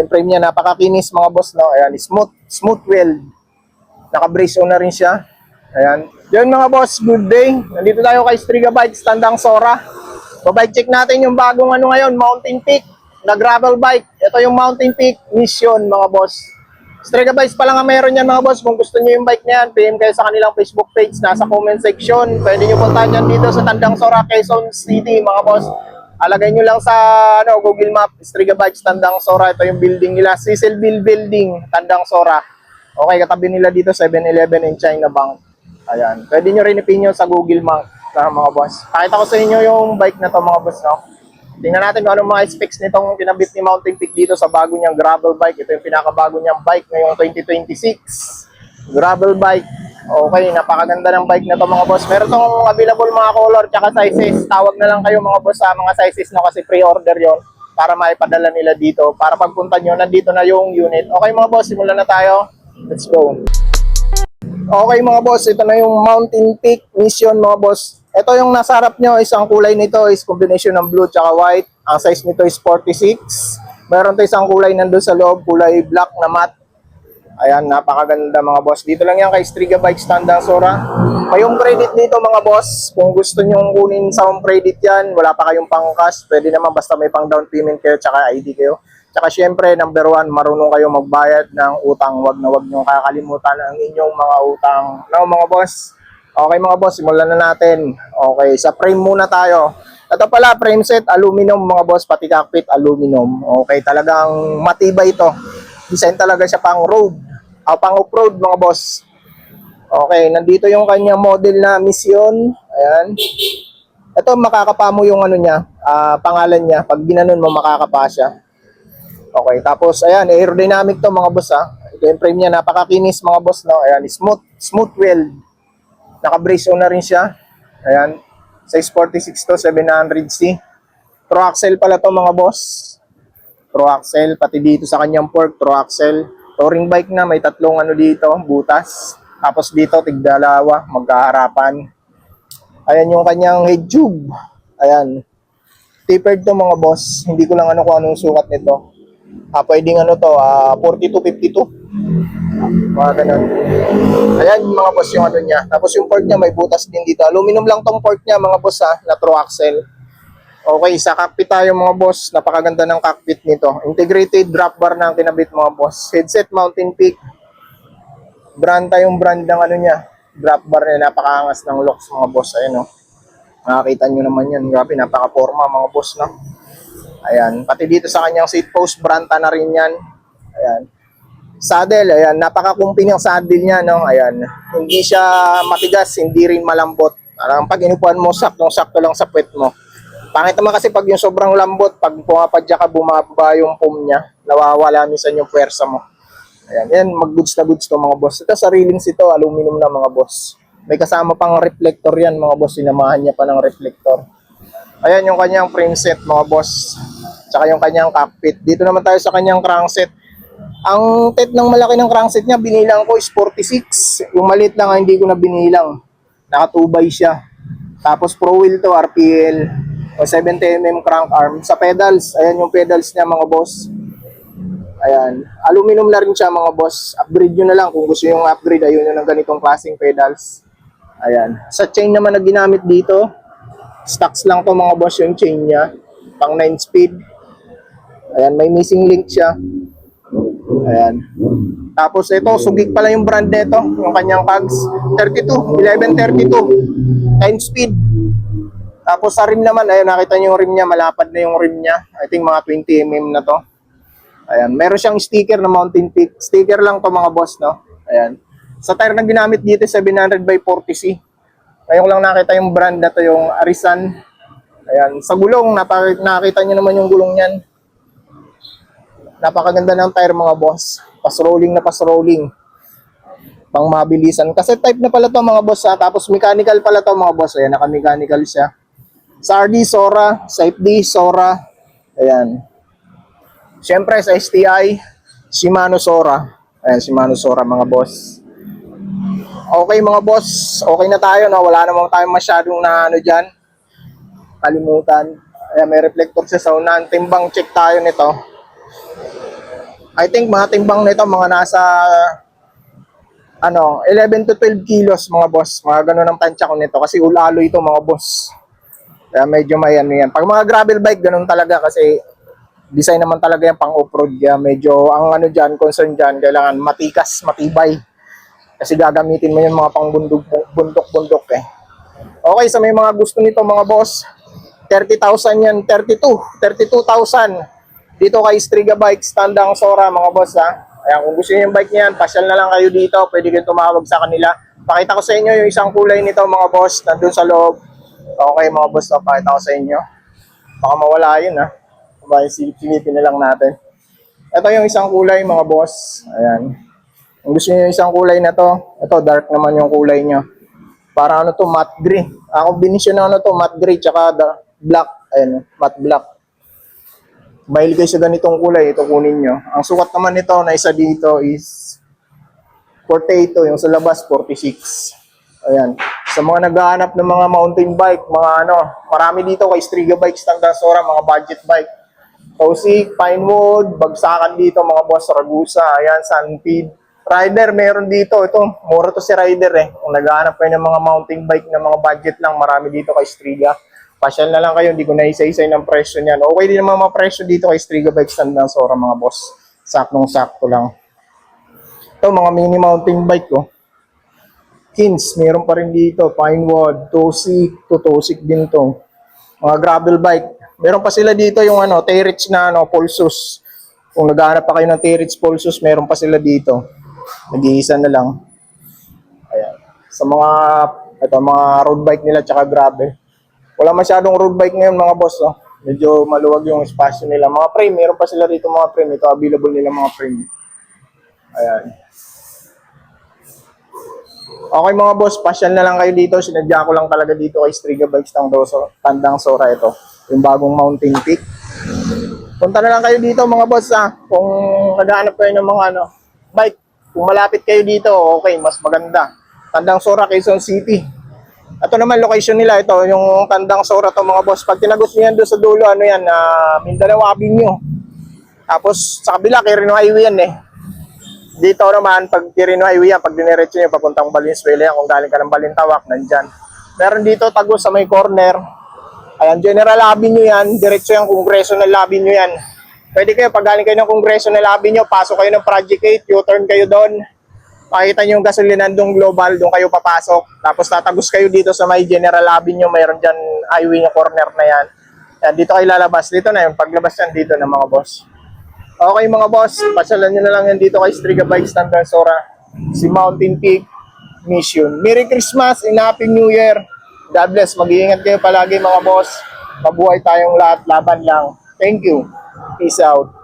Yung frame niya, napakakinis mga boss, no? Ayan, smooth weld. Naka-brace on na rin siya. Ayan. Yun mga boss, good day. Nandito tayo kay Striga Bikes, Tandang Sora. Babike check natin yung bagong ano ngayon, Mountain Peak na gravel bike. Ito yung Mountain Peak Mission mga boss. Striga Bikes pa lang ang meron yan mga boss. Kung gusto niyo yung bike na yan, PM kayo sa kanilang Facebook page, nasa comment section. Pwede nyo puntahan yan dito sa Tandang Sora, Quezon City mga boss. Alagay nyo lang sa Google Map, Striga Bikes, Tandang Sora. Ito yung building nila, Cecilville Building, Tandang Sora. Okay, katabi nila dito 7-Eleven and China Bank. Ayan, pwede nyo rin ipinyo sa Google Map mga boss. Pakita ko sa inyo yung bike na to mga boss, no? Tingnan natin kung anong mga specs nitong kinabit ni Mountain Peak dito sa bago niyang gravel bike. Ito yung pinakabago niyang bike ngayong 2026. Gravel bike. Okay, napakaganda ng bike na to mga boss. Meron tong available mga color tsaka sizes. Tawag na lang kayo mga boss sa mga sizes, no? Kasi pre-order yon para maipadala nila dito. Para pagpunta nyo, nandito na yung unit. Okay mga boss, simulan na tayo. Let's go. Okay mga boss, ito na yung Mountain Peak Mission mga boss. Ito yung nasa harap nyo, isang kulay nito is combination ng blue tsaka white. Ang size nito is 46. Meron to isang kulay nandun sa loob, kulay black na matte. Ayan, napakaganda mga boss. Dito lang yan kay Striga Bikes, Tandang Sora. May home credit dito mga boss. Kung gusto nyo kunin sa home credit yan, wala pa kayong pang cash, pwede naman basta may pang down payment kayo tsaka ID kayo. Tsaka syempre, number 1, marunong kayo magbayad ng utang. Wag na wag nyo kakalimutan ang inyong mga utang. No, mga boss? Okay mga boss, simulan na natin. Okay, sa frame muna tayo. Ito pala, frame set, aluminum mga boss, pati cockpit, aluminum. Okay, talagang matibay ito. Design talaga siya pang road, pang off-road mga boss. Okay, nandito yung kanyang model na Mission. Ayan. Ito, makakapa mo yung ano niya, pangalan niya. Pag ginanon mo, makakapa siya. Okay, tapos ayan, aerodynamic to mga boss ha. Ito yung frame niya, napakakinis mga boss, no? Ayan, smooth weld. Naka-brace on na rin siya. Ayan, size 46 to, 700C. Pro axle pala to mga boss. Pro axle, pati dito sa kanyang fork, pro axle. Touring bike na, may tatlong ano dito, butas. Tapos dito, tigdalawa, magkaharapan. Ayan yung kanyang head tube. Ayan. Tapered to mga boss. Hindi ko lang ano kung anong sukat nito. Pwedeng ano to, 42-52. Mga ganun. Ayan mga boss yung ano niya. Tapos yung fork niya may butas din dito. Aluminum lang tong fork niya mga boss ha, na true axle. Okay, sa cockpit tayo mga boss. Napakaganda ng cockpit nito. Integrated drop bar na ang kinabit mga boss. Headset Mountain Peak. Brand tayong brand ng ano niya. Drop bar niya, napakaangas ng locks mga boss. Ayan o. Nakakita nyo naman yan. Grabe, napaka-forma mga boss, no? Ayan, pati dito sa kanyang seat post, Branta na rin yan. Ayan. Saddle, ayan, napaka-kumpi ng saddle niya, no? Ayan. Hindi siya matigas, hindi rin malambot. Parang pag inupuan mo, saktong-sakto lang sa puwet mo. Pangit naman kasi pag yung sobrang lambot, pag pumapadya ka, bumaba yung foam niya, nawawala minsan yung puwersa mo. Ayan, yan, mag-goods na goods to mga boss. Ito, sarilings ito, aluminum na mga boss. May kasama pang reflector yan mga boss, sinamahan niya pa ng reflector. Ayan yung kanyang frame set mga boss. Tsaka yung kanyang cockpit. Dito naman tayo sa kanyang crankset. Ang tet ng malaki ng crankset niya, binilang ko is 46. Yung maliit lang, hindi ko na binilang. Nakatubay siya. Tapos pro wheel to, RPL. O 70mm crank arm. Sa pedals, ayan yung pedals niya mga boss. Ayan. Aluminum na rin siya mga boss. Upgrade nyo na lang kung gusto yung upgrade. Ayun yun ng ganitong klaseng pedals. Ayan. Sa chain naman na ginamit dito, stocks lang to mga boss yung chain niya. Pang 9 speed. Ayan, may missing link siya. Ayan. Tapos ito, sugig pala yung brand nito. Yung kanyang cogs. 1132. 9 speed. Tapos sa rim naman, ayun, nakita nyo yung rim niya. Malapad na yung rim niya. I think mga 20mm na to. Ayan. Meron siyang sticker na Mountain Peak. Sticker lang to mga boss, no? Ayan. Sa tire na ginamit dito, 700/40C. Ngayon lang nakita yung brand na to, yung Arisan. Ayan, sa gulong, nakita nyo naman yung gulong niyan. Napakaganda ng tire mga boss. Pas-rolling na pas-rolling. Pang mabilisan. Kasi type na pala to mga boss ha. Tapos mechanical pala to mga boss. Ayan, naka-mechanical siya. Sa RD, Sora. Sa FD, Sora. Ayan. Siyempre sa STI, Shimano Sora. Ayan, Shimano Sora mga boss. Okay mga boss, okay na tayo, no? Wala namang tayong masyadong na ano dyan, kalimutan. Ayan, may reflector sa unahan. Timbang check tayo nito. I think mga timbang nito mga nasa 11 to 12 kilos mga boss. Mga ganun ang tansya ko nito kasi ulalo ito mga boss. Kaya medyo may ano yan. Pag mga gravel bike, ganun talaga kasi design naman talaga yung pang off-road. Kaya medyo ang ano dyan, concern dyan, kailangan matikas, matibay. Kasi gagamitin mo yung mga pang bundok-bundok eh. Okay, sa may mga gusto nito mga boss, 30,000 yan, 32,000. Dito kay Striga Bikes, Tandang Sora mga boss ha. Ayan, kung gusto niyo yung bike niyan, pasyal na lang kayo dito. Pwede kayo tumawag sa kanila. Pakita ko sa inyo yung isang kulay nito mga boss, nandun sa loob. Okay mga boss, pakita ko sa inyo. Baka mawala yun ha. Silipin na lang natin. Ito yung isang kulay mga boss. Ayan. Kung gusto niyo yung isang kulay na to, ito dark naman yung kulay niya. Para ano to, matte gray. Ako binisyon na ano to, matte gray tsaka black. Ayan, matte black. Mahilig kayo sa ganitong kulay, ito kunin nyo. Ang sukat naman nito na isa dito is 48, yung sa labas 46. Ayan. Sa mga naghahanap ng mga mountain bike, mga marami dito kay Striga Bikes, Tandang Sora, mga budget bike. Tausig, Pinewood, bagsakan dito, mga boss, Ragusa, ayan, Sunfeed. Rider, meron dito. Ito, mura to si Rider eh. Kung naghahanap kayo ng mga mountain bike na mga budget lang, marami dito kay Striga. Pasyal na lang kayo, hindi ko na isa-isay ng presyo niyan. Okay din naman mga presyo dito kay Striga Bikes, Tandang Sora mga boss. Saknong-sakto lang. Ito, mga mini mountain bike ko. Kins, meron pa rin dito. Pinewood, Tosik din to. Mga gravel bike. Meron pa sila dito yung T-Rex na Pulsus. Kung naghahanap pa kayo ng T-Rex Pulsus, meron pa sila dito. Nag-iisa na lang. Ayan. Sa mga road bike nila tsaka gravel. Wala masyadong road bike ngayon mga boss. Oh. Medyo maluwag yung espasyo nila. Mga frame, meron pa sila rito mga frame. Ito, available nila mga frame. Ayan. Okay mga boss, pasyal na lang kayo dito. Sinadya ko lang talaga dito kay Striga Bikes Tandang Sora ito. Yung bagong mountain peak. Punta na lang kayo dito mga boss kung naghahanap kayo ng mga bike. Kung malapit kayo dito, okay, mas maganda. Tandang Sora, Quezon City. Ito naman location nila, ito yung Tandang Sora to mga boss. Pag tinagot niyo yan doon sa dulo, Mindanao Avenue. Tapos sa kabila, Quirino Highway yan eh. Dito naman, pag Quirino Highway yan, pag diniretso nyo, papuntang Valenzuela yan, kung galing ka ng Balintawak, nandyan. Meron dito, tagos sa may corner. Ayan, General Avenue yan, diretso yung Congressional Avenue yan. Pwede kayo, pag galing kayo ng Congressional Avenue, pasok kayo ng Project 8, U-turn kayo doon. Makikita nyo yung gasolinan doon global, doon kayo papasok. Tapos tatagos kayo dito sa may General Avenue, mayroon dyan highway yung corner na yan. Ayan, dito kayo lalabas. Dito na yung paglabas yan dito na mga boss. Okay mga boss, pasyalan nyo na lang yan dito kay Striga Bikes, Tandang Sora. Si Mountain Peak Mission. Merry Christmas and Happy New Year. God bless. Mag-iingat kayo palagi mga boss. Mabuhay tayong lahat. Laban lang. Thank you. Peace out.